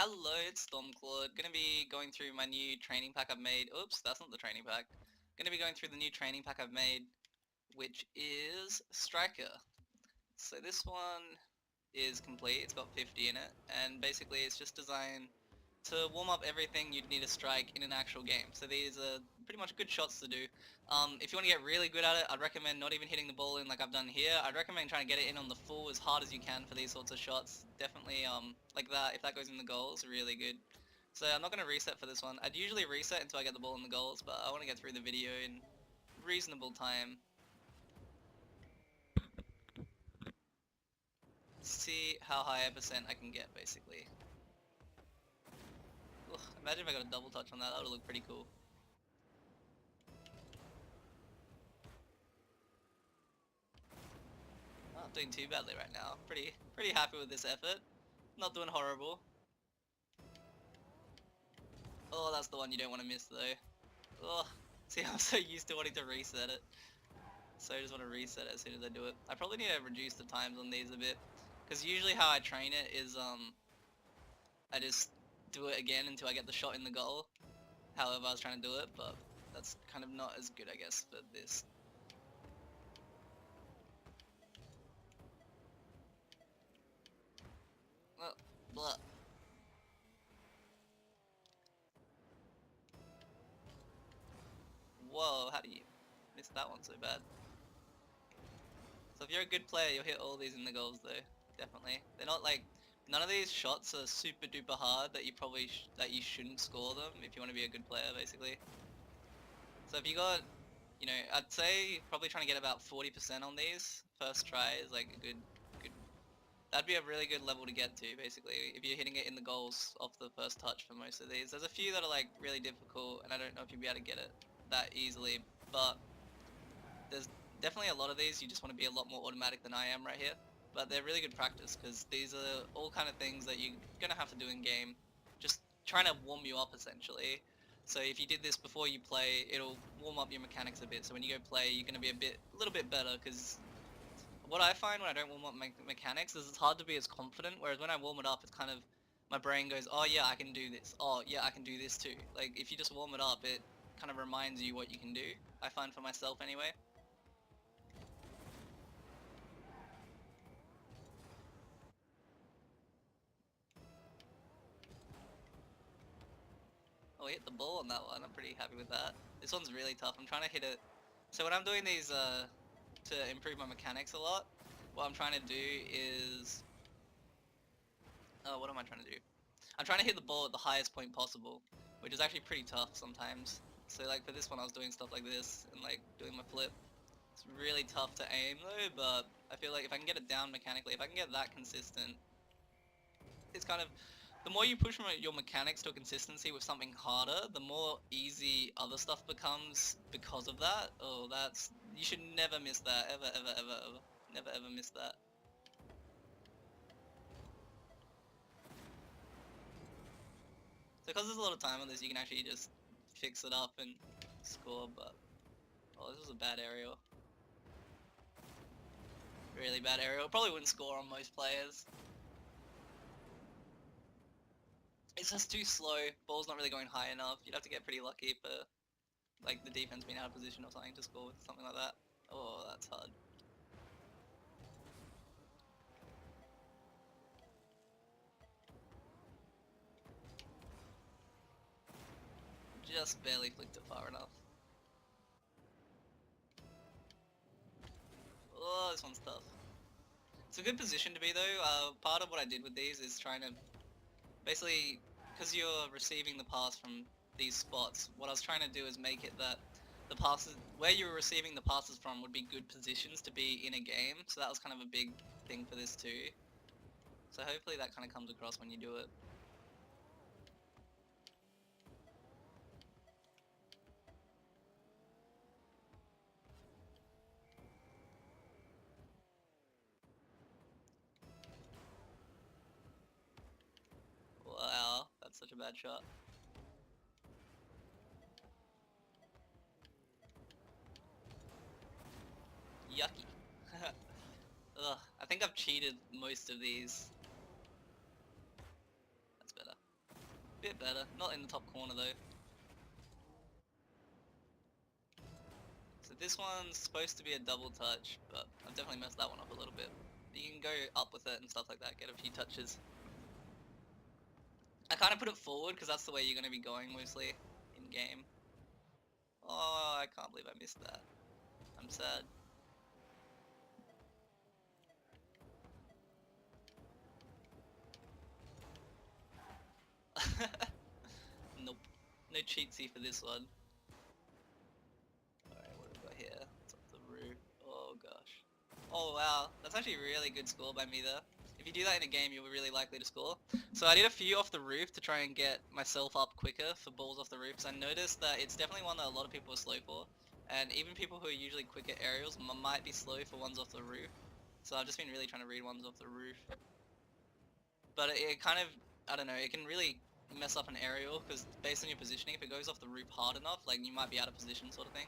Hello, it's Stormclawed. Gonna be going through my new training pack I've made. Oops, that's not the training pack. Gonna be going through the new training pack I've made, which is Striker. So this one is complete. It's got 50 in it, and basically it's just designed to warm up everything you'd need to strike in an actual game. So these are pretty much good shots to do. If you want to get really good at it, I'd recommend not even hitting the ball in like I've done here. I'd recommend trying to get it in on the full as hard as you can for these sorts of shots. Definitely like that, if that goes in the goal, it's really good. So I'm not going to reset for this one. I'd usually reset until I get the ball in the goals, but I want to get through the video in reasonable time. See how high a percent I can get, basically. Ugh, imagine if I got a double touch on that, that would look pretty cool. Not doing too badly right now. Pretty happy with this effort. Not doing horrible. Oh, that's the one you don't want to miss though. Oh, see, I'm so used to wanting to reset it. So I just want to reset it as soon as I do it. I probably need to reduce the times on these a bit. Because usually how I train it is, I just do it again until I get the shot in the goal. However I was trying to do it, but that's kind of not as good, I guess, for this. Oh, blah. Whoa, how do you miss that one so bad? So if you're a good player, you'll hit all these in the goals though. Definitely. They're not like, none of these shots are super duper hard that you probably that you shouldn't score them if you want to be a good player, basically. So if you got, you know, I'd say probably trying to get about 40% on these first try is like a good, that'd be a really good level to get to, basically, if you're hitting it in the goals off the first touch for most of these. There's a few that are like really difficult, and I don't know if you'll be able to get it that easily, but there's definitely a lot of these you just want to be a lot more automatic than I am right here. But they're really good practice because these are all kind of things that you're gonna have to do in game, just trying to warm you up essentially. So if you did this before you play, it'll warm up your mechanics a bit. So when you go play, you're gonna be a little bit better. Because what I find when I don't warm up mechanics is it's hard to be as confident. Whereas when I warm it up, it's kind of my brain goes, oh yeah, I can do this. Oh yeah, I can do this too. Like if you just warm it up, it kind of reminds you what you can do. I find for myself anyway. Oh, we hit the ball on that one. I'm pretty happy with that. This one's really tough. I'm trying to hit it. So when I'm doing these to improve my mechanics a lot, what I'm trying to do is... Oh, what am I trying to do? I'm trying to hit the ball at the highest point possible, which is actually pretty tough sometimes. So like for this one, I was doing stuff like this and like doing my flip. It's really tough to aim though, but I feel like if I can get it down mechanically, if I can get that consistent, it's kind of... The more you push your mechanics to a consistency with something harder, the more easy other stuff becomes because of that. Oh, that's... You should never miss that. Ever, ever, ever, ever. Never, ever miss that. So because there's a lot of time on this, you can actually just fix it up and score, but... Oh, this was a bad aerial. Really bad aerial. Probably wouldn't score on most players. It's just too slow. Ball's not really going high enough. You'd have to get pretty lucky for like the defense being out of position or something to score with something like that. Oh, that's hard. Just barely flicked it far enough. Oh, this one's tough. It's a good position to be though. Part of what I did with these is trying to basically, because you're receiving the pass from these spots, what I was trying to do is make it that the passes, where you were receiving the passes from would be good positions to be in a game. So that was kind of a big thing for this too. So hopefully that kind of comes across when you do it. Wow, that's such a bad shot. Yucky. Ugh, I think I've cheated most of these. That's better. Bit better. Not in the top corner though. So this one's supposed to be a double touch, but I've definitely messed that one up a little bit. You can go up with it and stuff like that, get a few touches. I kind of put it forward because that's the way you're going to be going mostly in game. Oh, I can't believe I missed that. I'm sad. Nope. No cheatsy for this one. Alright, what do we got here? It's up the roof. Oh gosh. Oh wow, that's actually a really good score by me there. If you do that in a game, you're really likely to score. So I did a few off the roof to try and get myself up quicker for balls off the roof, because I noticed that it's definitely one that a lot of people are slow for. And even people who are usually quick at aerials might be slow for ones off the roof. So I've just been really trying to read ones off the roof. But it kind of, I don't know, it can really mess up an aerial, because based on your positioning, if it goes off the roof hard enough, like you might be out of position sort of thing.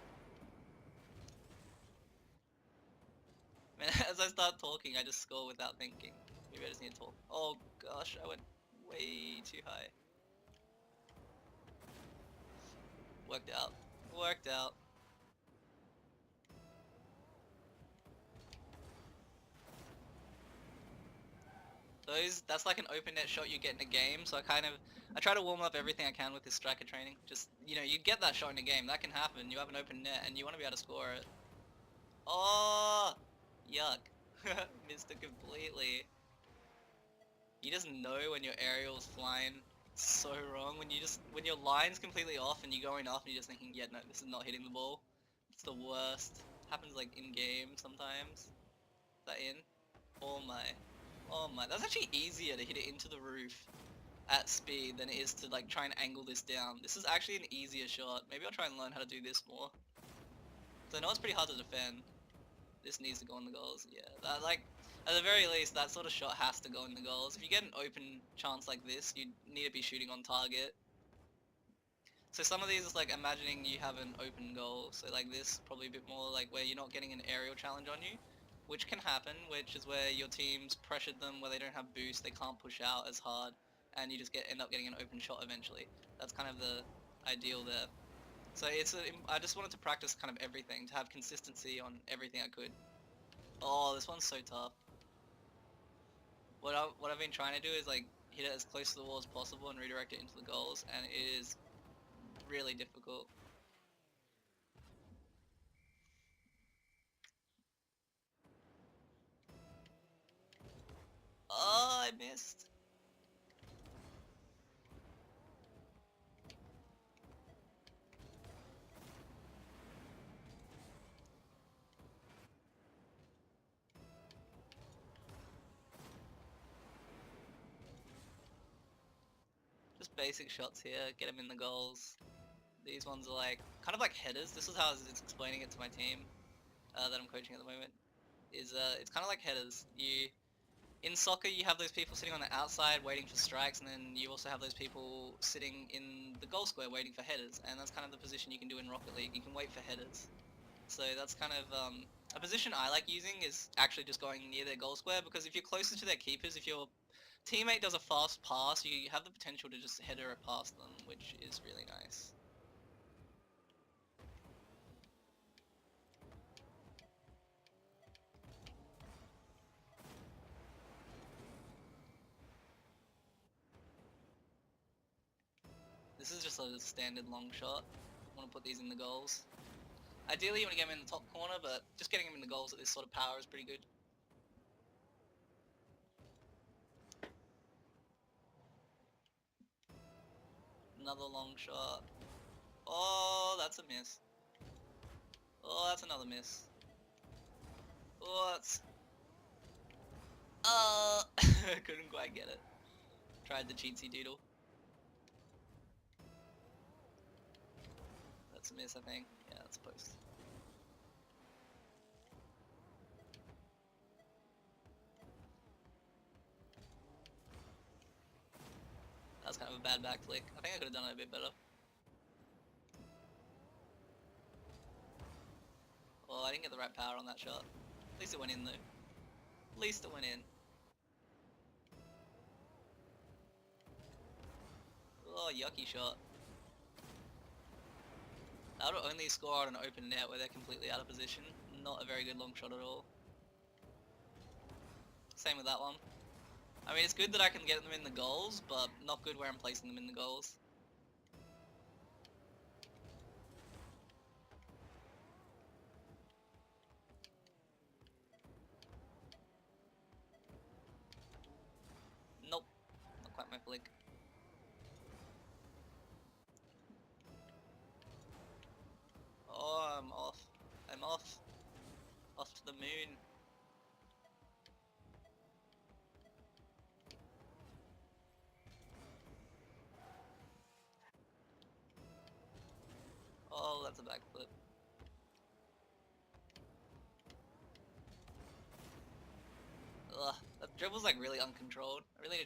Man, as I start talking, I just score without thinking. Maybe I just need to talk. Oh gosh, I went way too high. Worked out. Worked out. That's like an open net shot you get in a game, so I try to warm up everything I can with this striker training. Just, you know, you get that shot in a game, that can happen. You have an open net and you want to be able to score it. Oh, yuck. Missed it completely. You just know when your aerial's flying so wrong, when your line's completely off and you're going up and you're just thinking, yeah, no, this is not hitting the ball. It's the worst. Happens like in game sometimes. Is that in? Oh my. Oh my. That's actually easier to hit it into the roof at speed than it is to like try and angle this down. This is actually an easier shot. Maybe I'll try and learn how to do this more. So I know it's pretty hard to defend. This needs to go in the goals. Yeah, that, like, at the very least, that sort of shot has to go in the goals. If you get an open chance like this, you need to be shooting on target. So some of these is like imagining you have an open goal. So like this, probably a bit more like where you're not getting an aerial challenge on you, which can happen, which is where your team's pressured them where they don't have boost, they can't push out as hard, and you just end up getting an open shot eventually. That's kind of the ideal there. So I just wanted to practice kind of everything, to have consistency on everything I could. Oh, this one's so tough. What I've been trying to do is like hit it as close to the wall as possible and redirect it into the goals, and it is really difficult. Oh, I missed. Just basic shots here, get them in the goals. These ones are like, kind of like headers. This is how it's explaining it to my team that I'm coaching at the moment. It's kind of like headers. In soccer, you have those people sitting on the outside waiting for strikes, and then you also have those people sitting in the goal square waiting for headers, and that's kind of the position you can do in Rocket League. You can wait for headers. So that's kind of a position I like using is actually just going near their goal square, because if you're closer to their keepers, if your teammate does a fast pass, you have the potential to just header it past them, which is really nice. This is just a standard long shot. I want to put these in the goals. Ideally, you want to get them in the top corner, but just getting them in the goals at this sort of power is pretty good. Another long shot. Oh, that's a miss. Oh, that's another miss. Oh, that's... couldn't quite get it. Tried the cheatsy doodle. That's a miss, I think. Yeah, that's a post. That was kind of a bad back flick. I think I could have done it a bit better. Oh, I didn't get the right power on that shot. At least it went in though. At least it went in. Oh, yucky shot. That would only score on an open net where they're completely out of position. Not a very good long shot at all. Same with that one. I mean, it's good that I can get them in the goals, but not good where I'm placing them in the goals. Nope, not quite my flick. Oh, I'm off. I'm off. Off to the moon. Oh, that's a backflip. Ugh, that dribble's like really uncontrolled. I really need to try